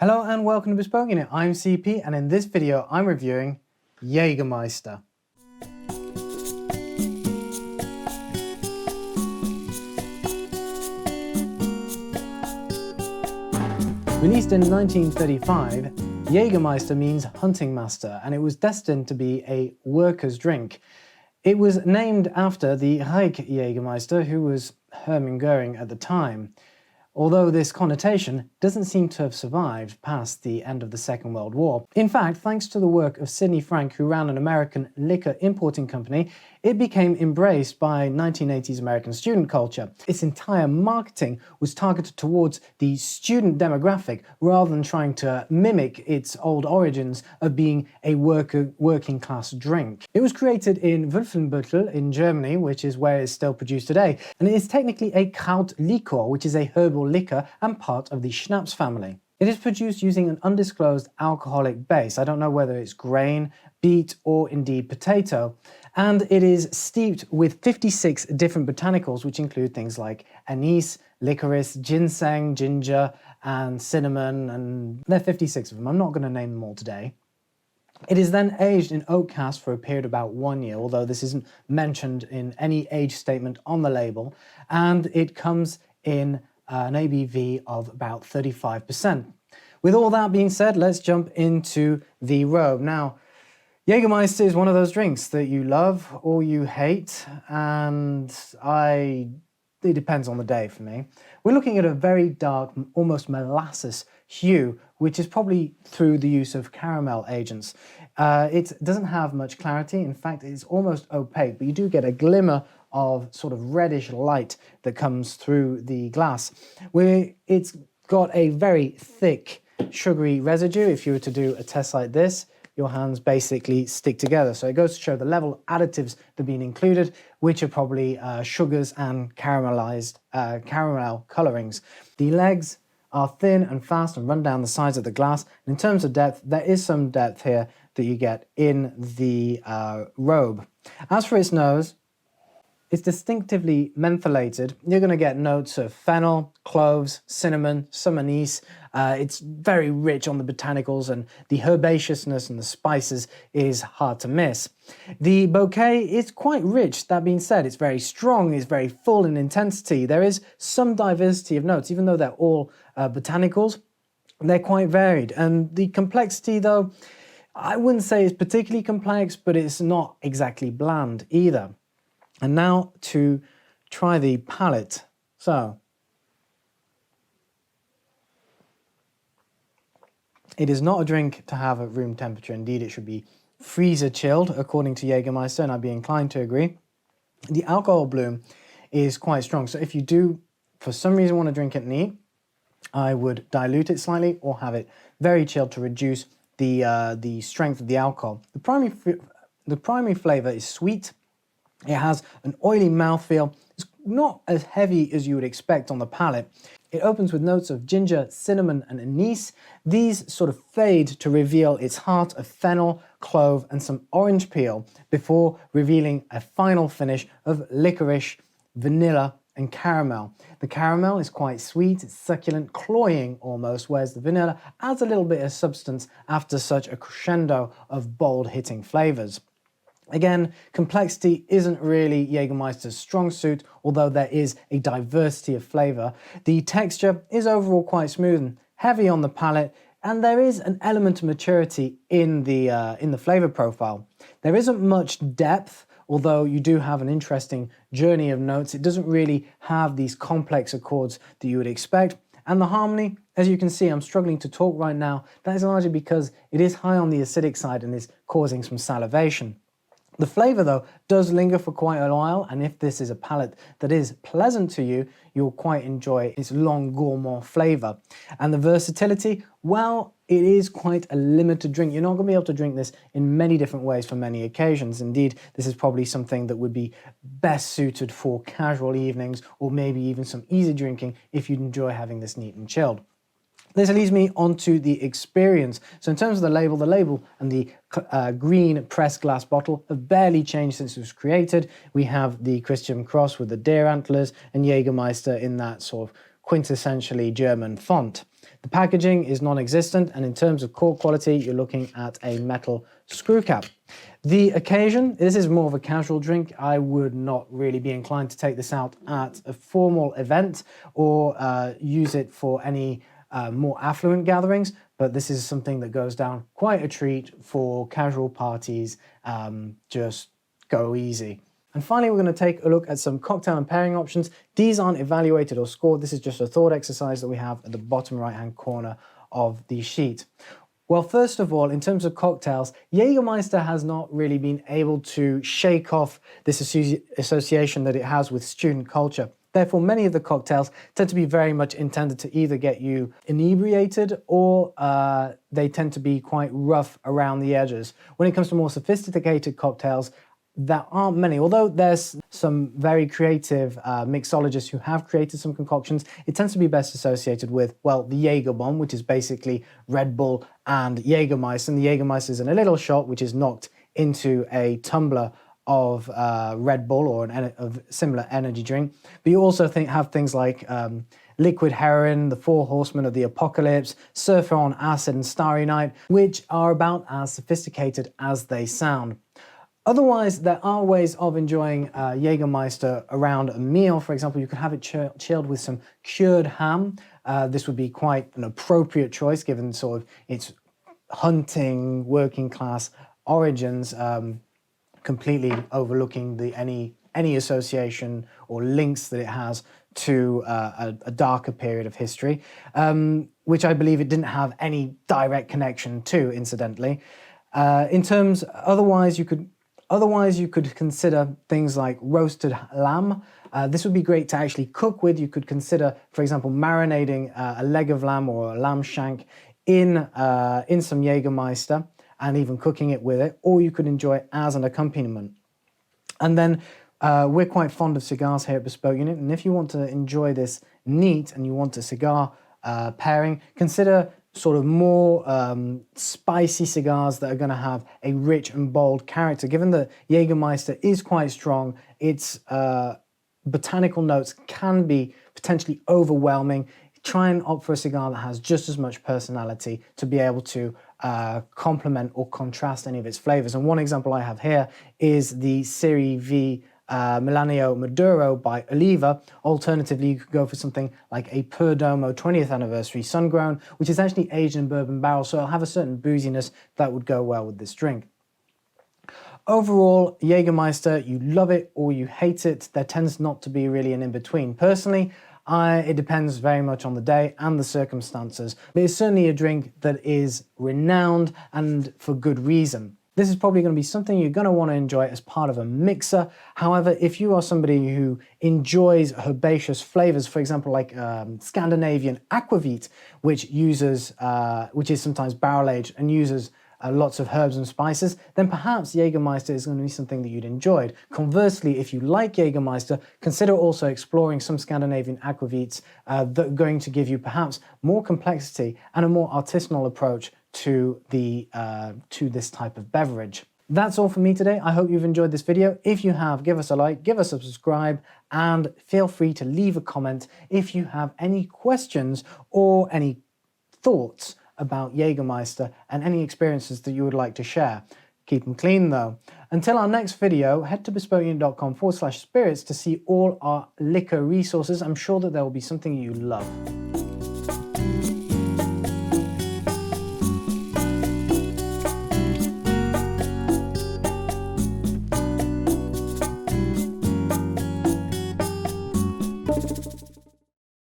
Hello and welcome to Bespoke. I'm CP and in this video I'm reviewing Jägermeister. Released in 1935, Jägermeister means hunting master and it was destined to be a worker's drink. It was named after the Reichjägermeister, who was Hermann Göring at the time. Although this connotation doesn't seem to have survived past the end of the Second World War. In fact, thanks to the work of Sidney Frank, who ran an American liquor importing company, it became embraced by 1980s American student culture. Its entire marketing was targeted towards the student demographic rather than trying to mimic its old origins of being a working class drink. It was created in Wolfenbüttel in Germany, which is where it's still produced today, and it is technically a Käuterlikör, which is a herbal liquor and part of the Schnaps family. It is produced using an undisclosed alcoholic base. I don't know whether it's grain, beet, or indeed potato. And it is steeped with 56 different botanicals, which include things like anise, licorice, ginseng, ginger, and cinnamon, and there are 56 of them. I'm not going to name them all today. It is then aged in oak cask for a period of about 1 year, although this isn't mentioned in any age statement on the label, and it comes in an ABV of about 35%. With all that being said, let's jump into the Robe. Now, Jägermeister is one of those drinks that you love or you hate, and it depends on the day for me. We're looking at a very dark, almost molasses hue, which is probably through the use of caramel agents. It doesn't have much clarity. In fact, it's almost opaque, but you do get a glimmer of sort of reddish light that comes through the glass. It's got a very thick, sugary residue. If you were to do a test like this, your hands basically stick together. So it goes to show the level of additives that have been included, which are probably sugars and caramel colorings. The legs are thin and fast and run down the sides of the glass. And in terms of depth, there is some depth here that you get in the Robe. As for its nose, it's distinctively mentholated. You're going to get notes of fennel, cloves, cinnamon, some anise. It's very rich on the botanicals, and the herbaceousness and the spices is hard to miss. The bouquet is quite rich. That being said, it's very strong, it's very full in intensity. There is some diversity of notes, even though they're all botanicals. They're quite varied. And the complexity, though, I wouldn't say it's particularly complex, but it's not exactly bland either. And now to try the palate. So, it is not a drink to have at room temperature. Indeed, it should be freezer chilled, according to Jägermeister, and I'd be inclined to agree. The alcohol bloom is quite strong. So if you do, for some reason, want to drink it neat, I would dilute it slightly or have it very chilled to reduce the strength of the alcohol. The primary flavor is sweet. It has an oily mouthfeel. It's not as heavy as you would expect on the palate. It opens with notes of ginger, cinnamon, and anise. These sort of fade to reveal its heart of fennel, clove, and some orange peel before revealing a final finish of licorice, vanilla, and caramel. The caramel is quite sweet, it's succulent, cloying almost, whereas the vanilla adds a little bit of substance after such a crescendo of bold hitting flavors. Again, complexity isn't really Jägermeister's strong suit, although there is a diversity of flavor. The texture is overall quite smooth and heavy on the palate, and there is an element of maturity in the flavor profile. There isn't much depth, although you do have an interesting journey of notes. It doesn't really have these complex accords that you would expect. And the harmony, as you can see, I'm struggling to talk right now. That is largely because it is high on the acidic side and is causing some salivation. The flavor, though, does linger for quite a while, and if this is a palate that is pleasant to you, you'll quite enjoy its long gourmand flavor. And the versatility, well, it is quite a limited drink. You're not going to be able to drink this in many different ways for many occasions. Indeed, this is probably something that would be best suited for casual evenings or maybe even some easy drinking if you'd enjoy having this neat and chilled. This leads me on to the experience. So in terms of the label and the green pressed glass bottle have barely changed since it was created. We have the Christian cross with the deer antlers and Jägermeister in that sort of quintessentially German font. The packaging is non-existent, and in terms of cork quality, you're looking at a metal screw cap. The occasion, this is more of a casual drink. I would not really be inclined to take this out at a formal event or use it for any more affluent gatherings, but this is something that goes down quite a treat for casual parties. Just go easy. And finally, we're going to take a look at some cocktail and pairing options. These aren't evaluated or scored. This is just a thought exercise that we have at the bottom right-hand corner of the sheet. Well, first of all, in terms of cocktails, Jägermeister has not really been able to shake off this association that it has with student culture. Therefore, many of the cocktails tend to be very much intended to either get you inebriated or they tend to be quite rough around the edges. When it comes to more sophisticated cocktails, there aren't many, although there's some very creative mixologists who have created some concoctions. It tends to be best associated with, well, the Jager bomb, which is basically Red Bull and Jägermeister. And the Jägermeister is in a little shot, which is knocked into a tumbler of Red Bull or of similar energy drink. But you also have things like liquid heroin, the Four Horsemen of the Apocalypse, Surfer on Acid, and Starry Night, which are about as sophisticated as they sound. Otherwise, there are ways of enjoying Jägermeister around a meal. For example, you could have it chilled with some cured ham. This would be quite an appropriate choice given sort of its hunting, working class origins, completely overlooking any association or links that it has to a darker period of history, which I believe it didn't have any direct connection to, incidentally. Otherwise, you could consider things like roasted lamb. This would be great to actually cook with. You could consider, for example, marinating a leg of lamb or a lamb shank in some Jägermeister and even cooking it with it, or you could enjoy it as an accompaniment. And then we're quite fond of cigars here at Bespoke Unit, and if you want to enjoy this neat and you want a cigar pairing, consider sort of more spicy cigars that are going to have a rich and bold character. Given that Jägermeister is quite strong, its botanical notes can be potentially overwhelming. Try and opt for a cigar that has just as much personality to be able to complement or contrast any of its flavors. And one example I have here is the Serie V Milanio Maduro by Oliva. Alternatively, you could go for something like a Perdomo 20th anniversary sun-grown, which is actually aged in bourbon barrel, so it'll have a certain booziness that would go well with this drink. Overall, Jägermeister, you love it or you hate it. There tends not to be really an in-between. Personally, it depends very much on the day and the circumstances, but it's certainly a drink that is renowned and for good reason. This is probably going to be something you're going to want to enjoy as part of a mixer. However, if you are somebody who enjoys herbaceous flavors, for example, like Scandinavian aquavit, which is sometimes barrel aged and uses lots of herbs and spices, then perhaps Jägermeister is going to be something that you'd enjoy. Conversely, if you like Jägermeister, consider also exploring some Scandinavian aquavits that are going to give you perhaps more complexity and a more artisanal approach to this type of beverage. That's all for me today. I hope you've enjoyed this video. If you have, give us a like, give us a subscribe, and feel free to leave a comment if you have any questions or any thoughts about Jägermeister and any experiences that you would like to share. Keep them clean though. Until our next video, head to bespokeunit.com/spirits to see all our liquor resources. I'm sure that there will be something you love.